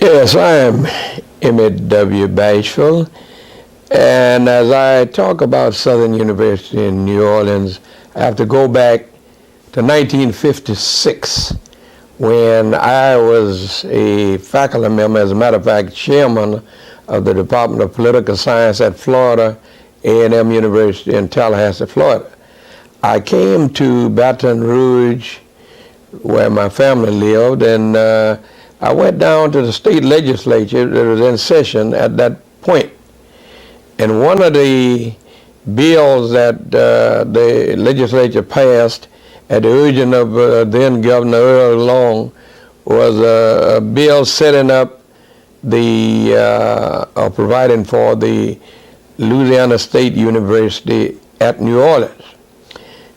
Yes, I am Emmett W. Bashful, and as I talk about Southern University in New Orleans, I have to go back to 1956 when I was a faculty member, as a matter of fact, chairman of the Department of Political Science at Florida A&M University in Tallahassee, Florida. I came to Baton Rouge, where my family lived, and I went down to the state legislature that was in session at that point. And one of the bills that the legislature passed at the urging of then Governor Earl Long was a bill setting up or providing for the Louisiana State University at New Orleans.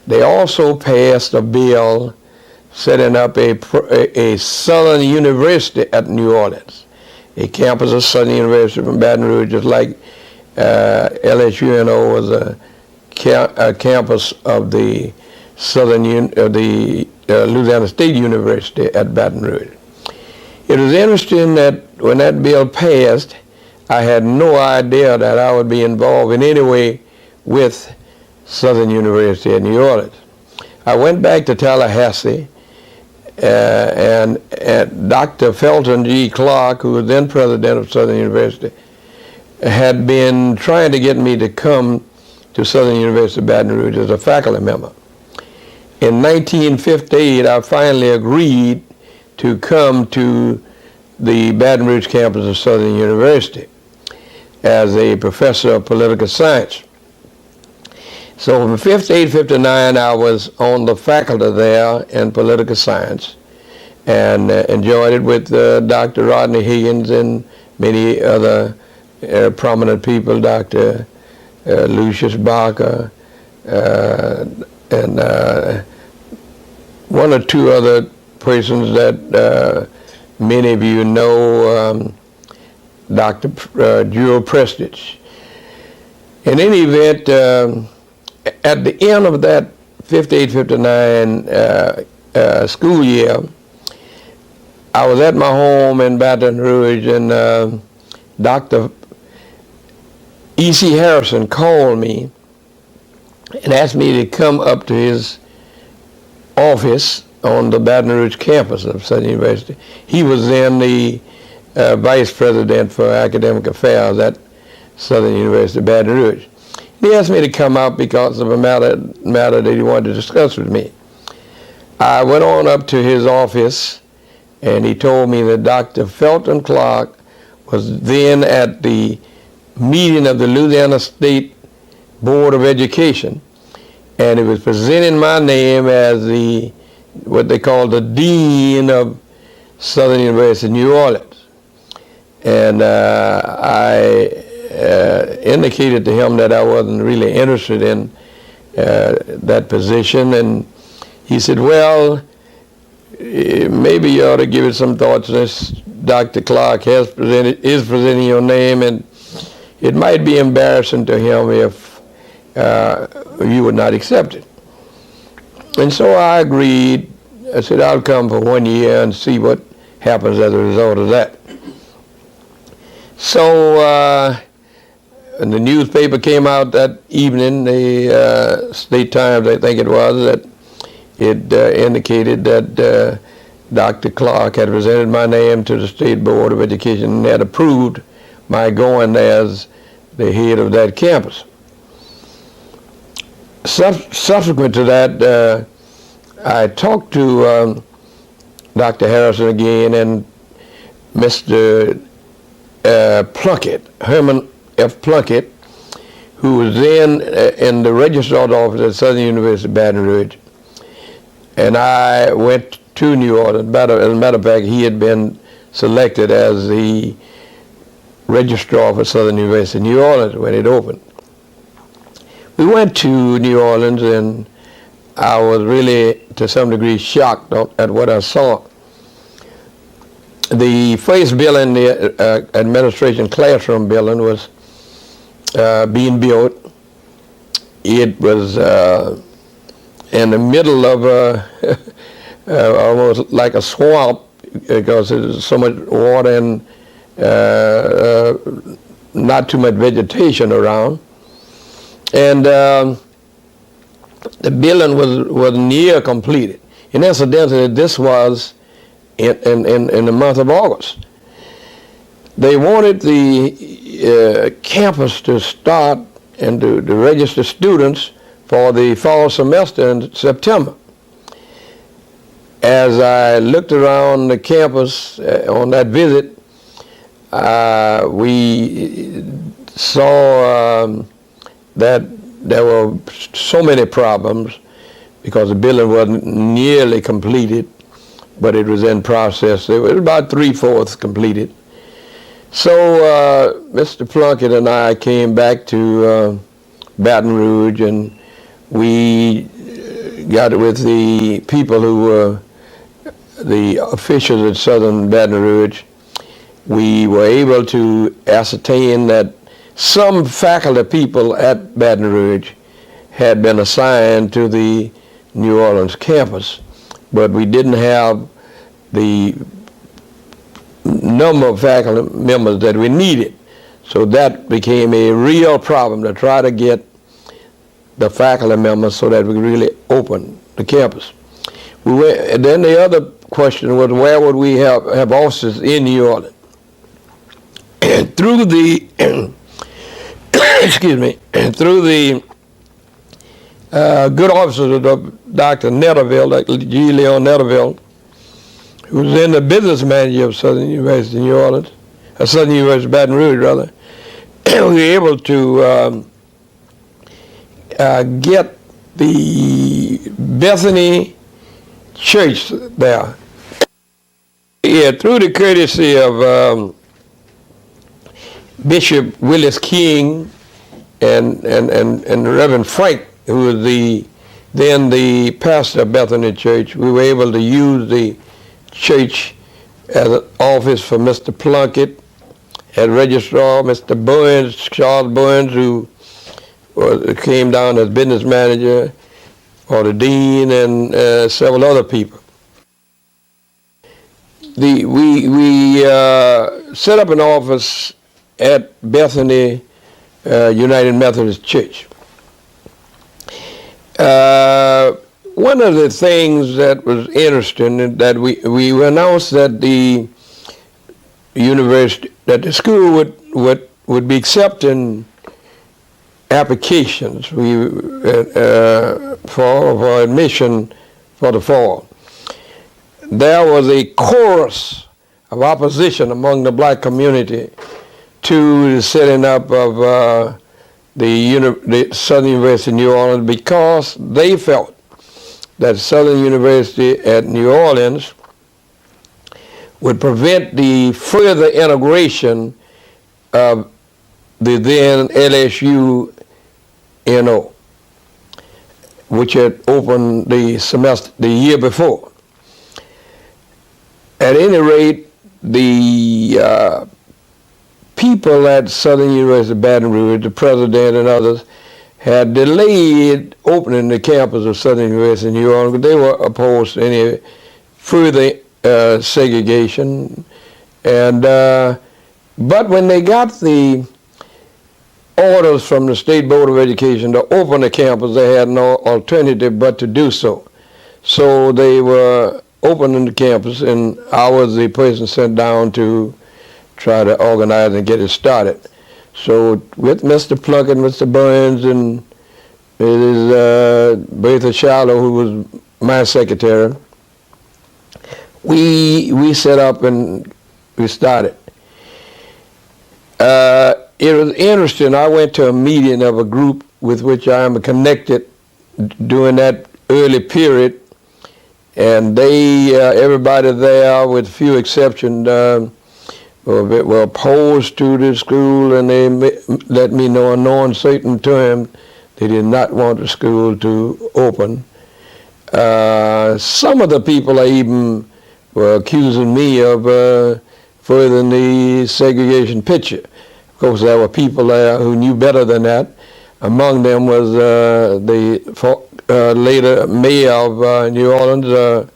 They also passed a bill setting up a Southern University at New Orleans, a campus of Southern University from Baton Rouge, just like LSUNO was a campus of the Louisiana State University at Baton Rouge. It was interesting that when that bill passed, I had no idea that I would be involved in any way with Southern University at New Orleans. I went back to Tallahassee, and Dr. Felton G. Clark, who was then president of Southern University, had been trying to get me to come to Southern University Baton Rouge as a faculty member. In 1958, I finally agreed to come to the Baton Rouge campus of Southern University as a professor of political science. So from 58, 59, I was on the faculty there in political science and enjoyed it with Dr. Rodney Higgins and many other prominent people, Dr. Lucius Barker, and one or two other persons that many of you know, Dr. Jewel Prestidge. In any event, at the end of that 58-59 school year, I was at my home in Baton Rouge, and Dr. E.C. Harrison called me and asked me to come up to his office on the Baton Rouge campus of Southern University. He was then the vice president for academic affairs at Southern University, Baton Rouge. He asked me to come out because of a matter that he wanted to discuss with me. I went on up to his office, and he told me that Dr. Felton Clark was then at the meeting of the Louisiana State Board of Education, and it was presenting my name as what they call the Dean of Southern University, New Orleans. And I indicated to him that I wasn't really interested in that position, and he said, well, maybe you ought to give it some thought since Dr. Clark is presenting your name, and it might be embarrassing to him if you would not accept it. And so I agreed. I said, I'll come for 1 year and see what happens as a result of that. So and the newspaper came out that evening, the State Times, I think it was, that it indicated that Dr. Clark had presented my name to the State Board of Education and had approved my going there as the head of that campus. Subsequent to that, I talked to Dr. Harrison again, and Mr. Plunkett, Herman F. Plunkett, who was then in the registrar's office at Southern University, Baton Rouge. And I went to New Orleans. As a matter of fact, he had been selected as the registrar for Southern University, New Orleans, when it opened. We went to New Orleans, and I was really, to some degree, shocked at what I saw. The first building, the administration classroom building, was being built. It was in the middle of almost like a swamp because there's so much water and not too much vegetation around. And the building was near completed. And incidentally, this was in the month of August. They wanted the campus to start and to register students for the fall semester in September. As I looked around the campus on that visit, we saw that there were so many problems because the building wasn't nearly completed, but it was in process. It was about 3/4 completed. So Mr. Plunkett and I came back to Baton Rouge, and we got with the people who were the officials at Southern Baton Rouge. We were able to ascertain that some faculty people at Baton Rouge had been assigned to the New Orleans campus, but we didn't have the number of faculty members that we needed. So that became a real problem to try to get the faculty members so that we could really open the campus. And then the other question was, where would we have offices in New Orleans? And through the excuse me, through the good offices of Dr. Netterville, Dr. G. Leon Netterville, who was then the business manager of Southern University New Orleans, Southern University Baton Rouge, rather, we were able to get the Bethany Church there. Yeah, through the courtesy of Bishop Willis King and Reverend Frank, who was then the pastor of Bethany Church, we were able to use the church as an office for Mr. Plunkett, as registrar, Mr. Burns, Charles Burns, who came down as business manager, or the dean, and several other people. We set up an office at Bethany United Methodist Church. One of the things that was interesting is that we announced that the university, that the school would be accepting applications for admission for the fall. There was a chorus of opposition among the black community to the setting up of the Southern University of New Orleans, because they felt that Southern University at New Orleans would prevent the further integration of the then LSU NO, which had opened the year before. At any rate, the people at Southern University of Baton Rouge, the president and others, had delayed opening the campus of Southern University of New Orleans, but they were opposed to any further segregation. And but when they got the orders from the State Board of Education to open the campus, they had no alternative but to do so. So they were opening the campus, and I was the person sent down to try to organize and get it started. So with Mr. Plunkett, Mr. Burns, and Mrs. Bertha Shallow, who was my secretary, we set up and we started. It was interesting. I went to a meeting of a group with which I am connected during that early period, and they, everybody there, with few exceptions, were opposed to the school, and they let me know, knowing certain terms, they did not want the school to open. Some of the people even were accusing me of furthering the segregation picture. Of course, there were people there who knew better than that. Among them was the later mayor of New Orleans,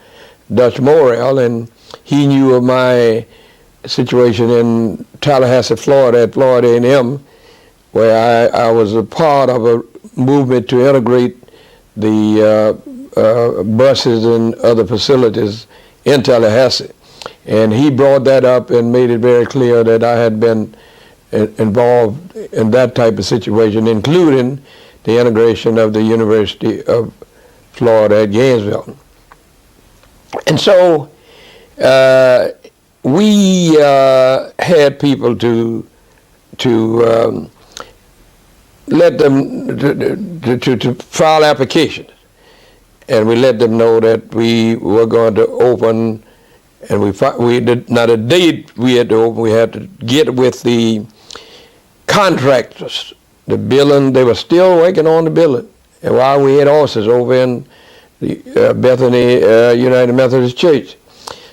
Dutch Morale, and he knew of my situation in Tallahassee, Florida, at Florida A&M, where I was a part of a movement to integrate the buses and other facilities in Tallahassee. And he brought that up and made it very clear that I had been involved in that type of situation, including the integration of the University of Florida at Gainesville. And so we had people to let them to file applications, and we let them know that we were going to open, and we did not a date we had to open. We had to get with the contractors, the building. They were still working on the building, and while we had offices over in the Bethany United Methodist Church.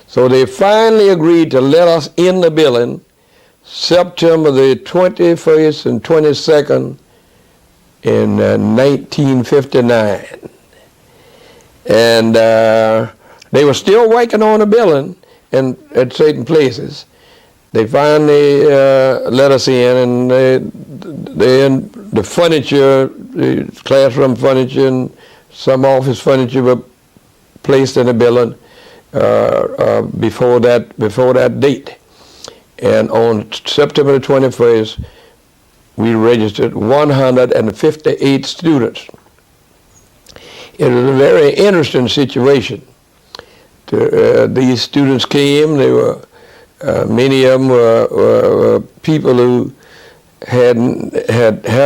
So they finally agreed to let us in the building September the 21st and 22nd in 1959. And they were still working on the building and at certain places. They finally let us in, and the furniture, the classroom furniture and some office furniture were placed in the building before that date. And on September the 21st, we registered 158 students. It was a very interesting situation. These students came. They were many of them were people who had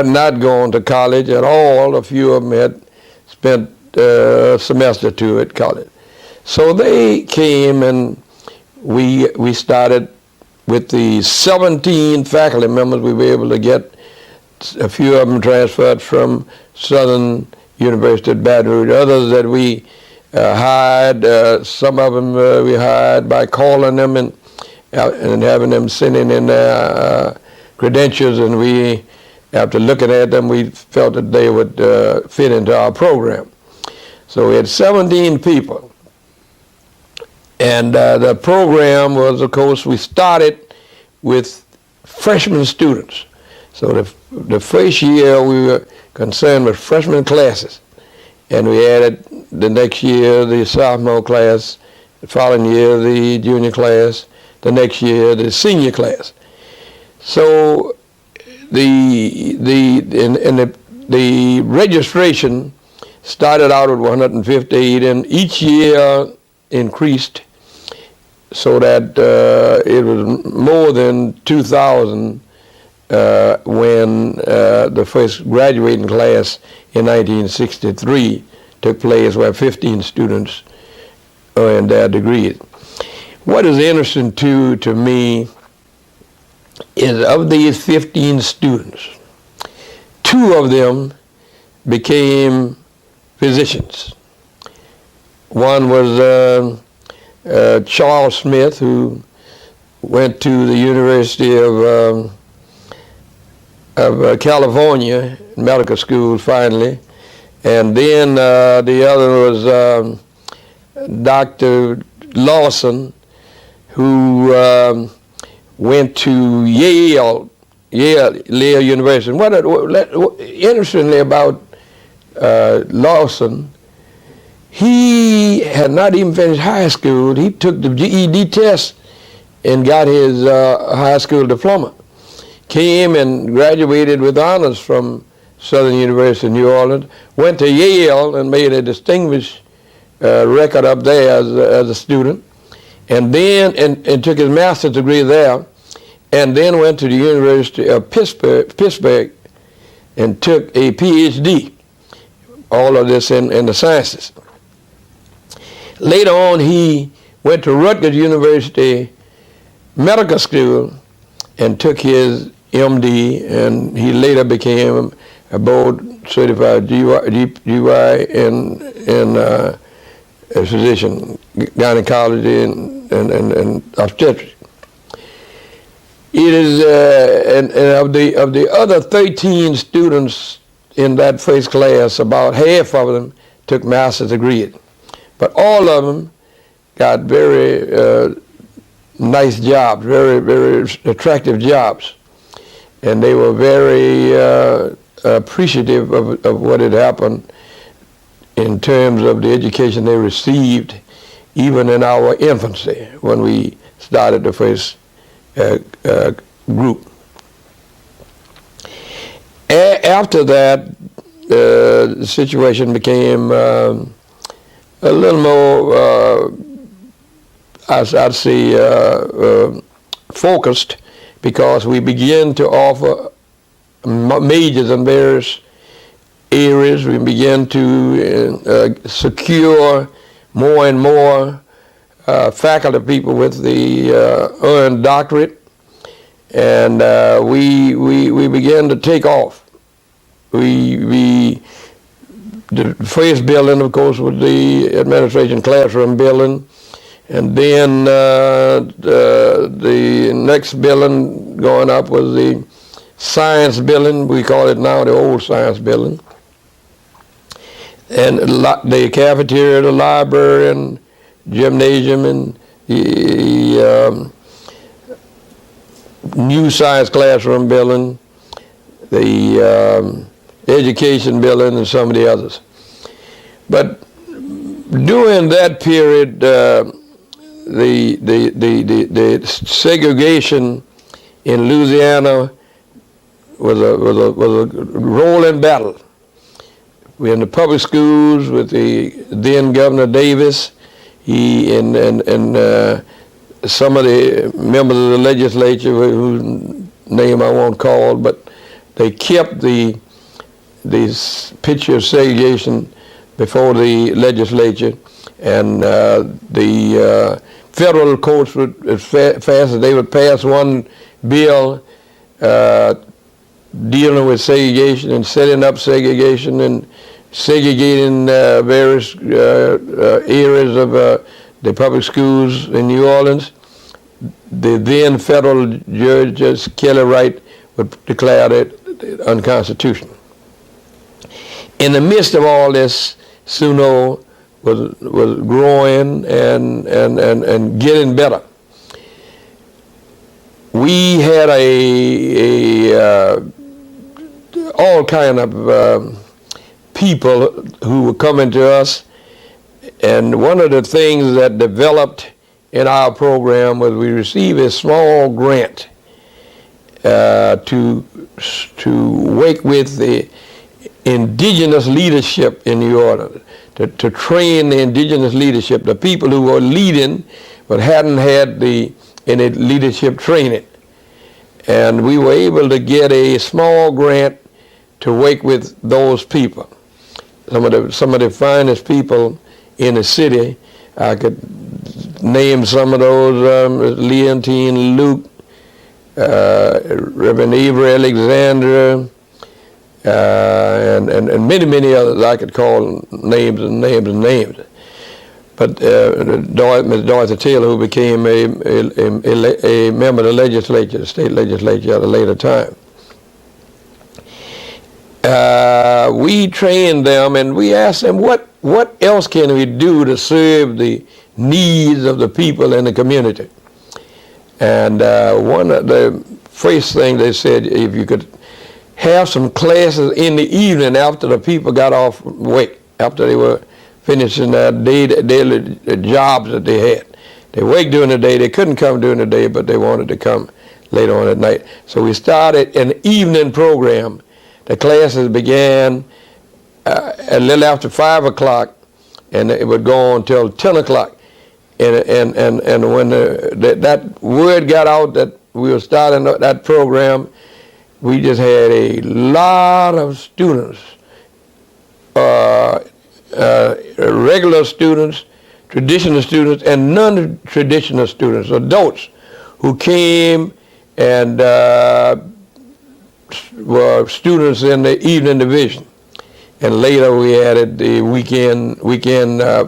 not gone to college at all. A few of them had spent a semester or two at college. So they came, and we started with the 17 faculty members. We were able to get a few of them transferred from Southern University at Baton Rouge. Others that we hired, some of them we hired by calling them and having them sending in their credentials, and we, after looking at them, we felt that they would fit into our program. So we had 17 people. And the program was, of course, we started with freshman students. So the first year we were concerned with freshman classes, and we added the next year the sophomore class, the following year the junior class, the next year the senior class. So the registration started out at 158, and each year increased so that it was more than 2,000 when the first graduating class in 1963 took place, where 15 students earned their degrees. What is interesting to me is, of these 15 students, 2 of them became physicians. One was Charles Smith, who went to the University of California medical school finally, and then the other was Dr. Lawson, who went to Yale University. What interestingly about Lawson, he had not even finished high school. He took the GED test and got his high school diploma. Came and graduated with honors from Southern University in New Orleans, went to Yale and made a distinguished record up there as a student, and then and took his master's degree there, and then went to the University of Pittsburgh and took a PhD, all of this in the sciences. Later on, he went to Rutgers University Medical School and took his MD, and he later became a board-certified GY in a physician, gynecology and obstetrics. It is, and of the other 13 students in that first class, about half of them took master's degrees. But all of them got very nice jobs, very, very attractive jobs. And they were very appreciative of what had happened in terms of the education they received, even in our infancy when we started the first group. After that, the situation became a little more, I'd say, focused, because we began to offer majors in various areas. We began to secure more and more faculty people with the earned doctorate, and we began to take off. The first building, of course, was the administration classroom building, and then the next building going up was the science building. We call it now the old science building. And the cafeteria, the library, and gymnasium, and the new science classroom building, the education building, and some of the others. But during that period, the segregation in Louisiana was a rolling battle. We're in the public schools with the then Governor Davis. He and some of the members of the legislature, whose name I won't call, but they kept the picture of segregation before the legislature, and the federal courts would, as fast as they would pass one bill dealing with segregation and setting up segregation and segregating various areas of the public schools in New Orleans, the then federal judge, Judge Kelly Wright, would declare it unconstitutional. In the midst of all this, SUNO was growing and getting better. We had all kind of people who were coming to us, and one of the things that developed in our program was we received a small grant to work with the indigenous leadership in New Orleans, to train the indigenous leadership, the people who were leading but hadn't had any leadership training. And we were able to get a small grant to work with those people. Some of the finest people in the city. I could name some of those: Leontine Luke, Reverend Avery Alexander, and many others. I could call names and names and names. But Ms. Dorothy Taylor, who became a member of the legislature, the state legislature, at a later time. We trained them, and we asked them, what else can we do to serve the needs of the people in the community? And one of the first things they said, if you could have some classes in the evening after the people got off work, after they were finishing their daily jobs that they had. They worked during the day. They couldn't come during the day, but they wanted to come later on at night. So we started an evening program. The classes began a little after 5 o'clock, and it would go on till 10 o'clock. And when that word got out that we were starting that program, we just had a lot of students, regular students, traditional students, and non-traditional students, adults who came and were students in the evening division. And later we added the weekend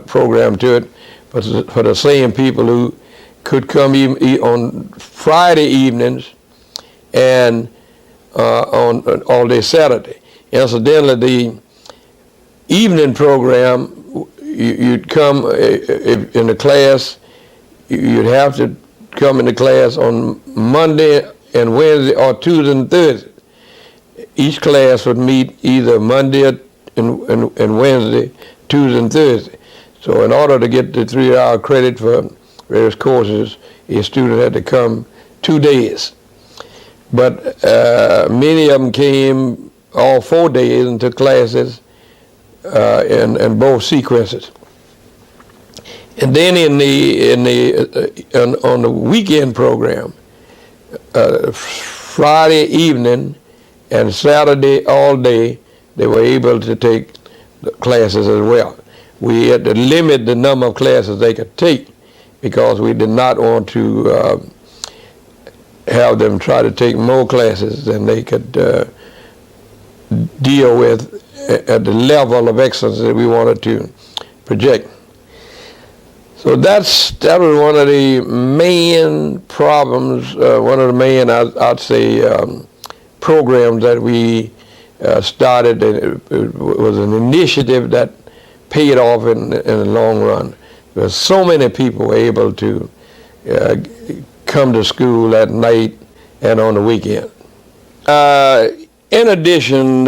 program to it for the same people who could come on Friday evenings and on all day Saturday. Incidentally, the evening program, you'd come in the class you'd have to come into class on Monday and Wednesday or Tuesday and Thursday. Each class would meet either Monday and Wednesday, Tuesday and Thursday. So in order to get the 3-hour credit for various courses, a student had to come 2 days. But many of them came all 4 days and took classes in both sequences. And then on the weekend program, Friday evening and Saturday all day, they were able to take classes as well. We had to limit the number of classes they could take because we did not want to have them try to take more classes than they could deal with at the level of excellence that we wanted to project. So that was one of the main problems, one of the main, I'd say, programs that we started. It was an initiative that paid off in the long run. Because so many people were able to come to school at night and on the weekend. In addition,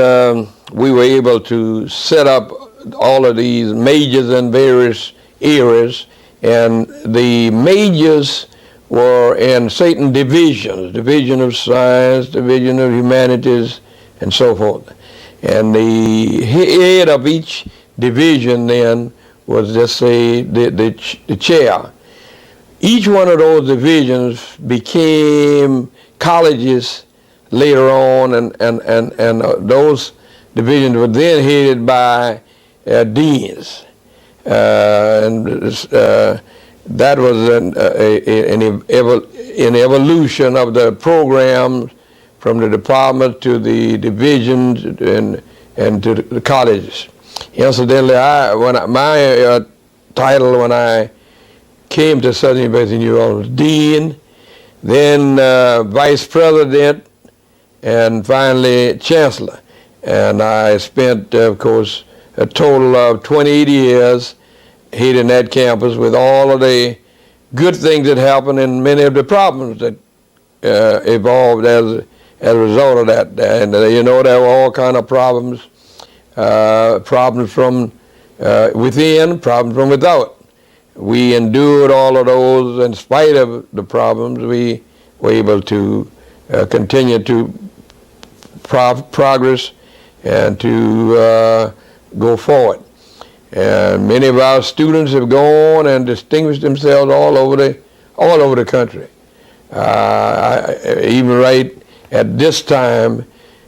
we were able to set up all of these majors in various areas, and the majors were in certain divisions, division of science, division of humanities, and so forth. And the head of each division then was, just say, the chair. Each one of those divisions became colleges later on, and those divisions were then headed by deans. That was an evolution of the programs from the department to the divisions and to the colleges. Incidentally, my title when I came to Southern University of New Orleans was dean, then vice president, and finally chancellor. And I spent, of course, a total of 28 years heading that campus with all of the good things that happened and many of the problems that evolved as a result of that. And you know, there were all kind of problems, problems from within, problems from without. We endured all of those. In spite of the problems, we were able to continue to progress and to go forward. And many of our students have gone and distinguished themselves all over the country. Even right at this time,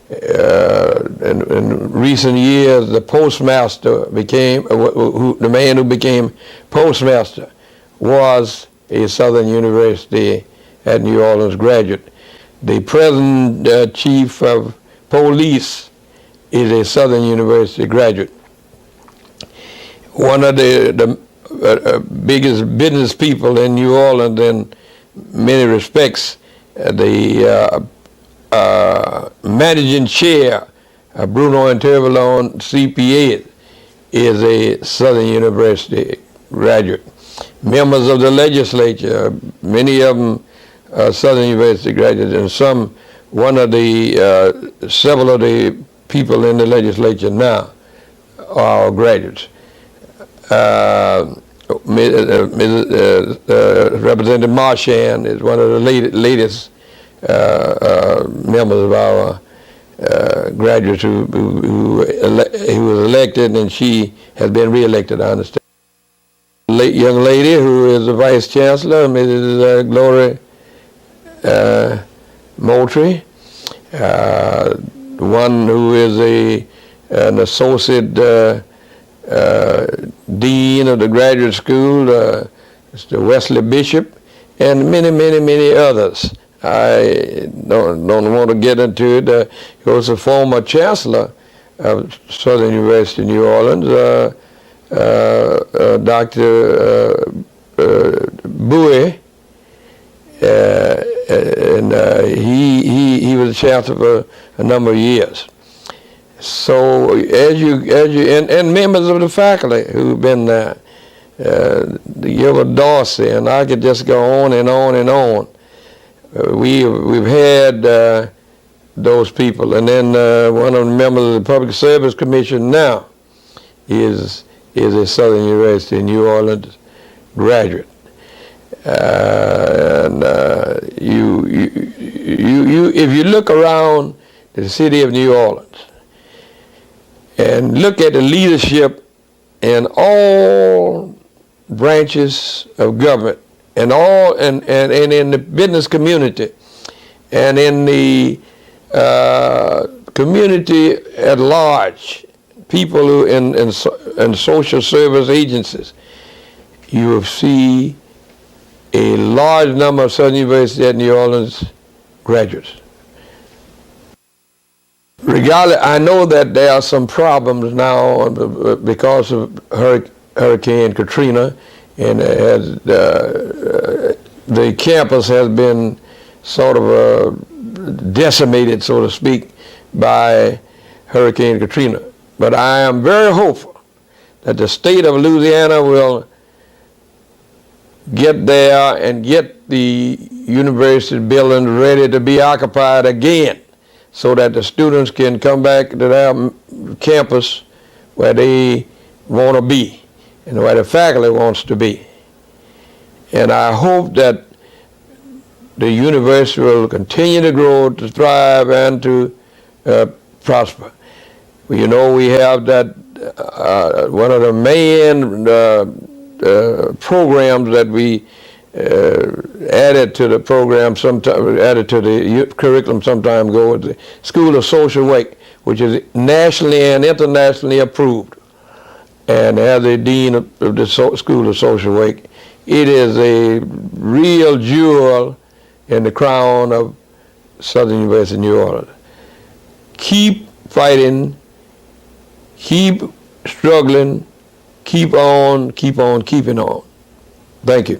in recent years, the postmaster became, the man who became postmaster was a Southern University at New Orleans graduate. The present chief of police is a Southern University graduate. One of the biggest business people in New Orleans in many respects, the managing chair, Bruno Intervalon, CPA, is a Southern University graduate. Members of the legislature, many of them Southern University graduates, and several of the people in the legislature now are graduates. Representative Marchand is one of the latest members of our graduates who was elected, and she has been re-elected, I understand. Young lady who is the Vice Chancellor, Mrs. Gloria Moultrie, one who is an associate dean of the graduate school, Mr. Wesley Bishop, and many others. I don't want to get into it. He was a former chancellor of Southern University of New Orleans, Dr. Bowie, and he was a chancellor for a number of years. So and members of the faculty who've been there, the year of Dorsey, and I could just go on and on and on. We've had those people, and then one of the members of the Public Service Commission now is a Southern University in New Orleans graduate. If you look around the city of New Orleans and look at the leadership in all branches of government and in the business community and in the community at large, people who in social service agencies, you will see a large number of Southern University at New Orleans graduates. Regardless, I know that there are some problems now because of Hurricane Katrina, and the campus has been sort of decimated, so to speak, by Hurricane Katrina. But I am very hopeful that the state of Louisiana will get there and get the university buildings ready to be occupied again, so that the students can come back to their campus where they want to be and where the faculty wants to be. And I hope that the university will continue to grow, to thrive, and to prosper. You know, we have that one of the main programs that we added to the program added to the curriculum some time ago, was the School of Social Work, which is nationally and internationally approved. And as a dean of the School of Social Work, it is a real jewel in the crown of Southern University, New Orleans. Keep fighting, keep struggling, keep on keeping on. Thank you.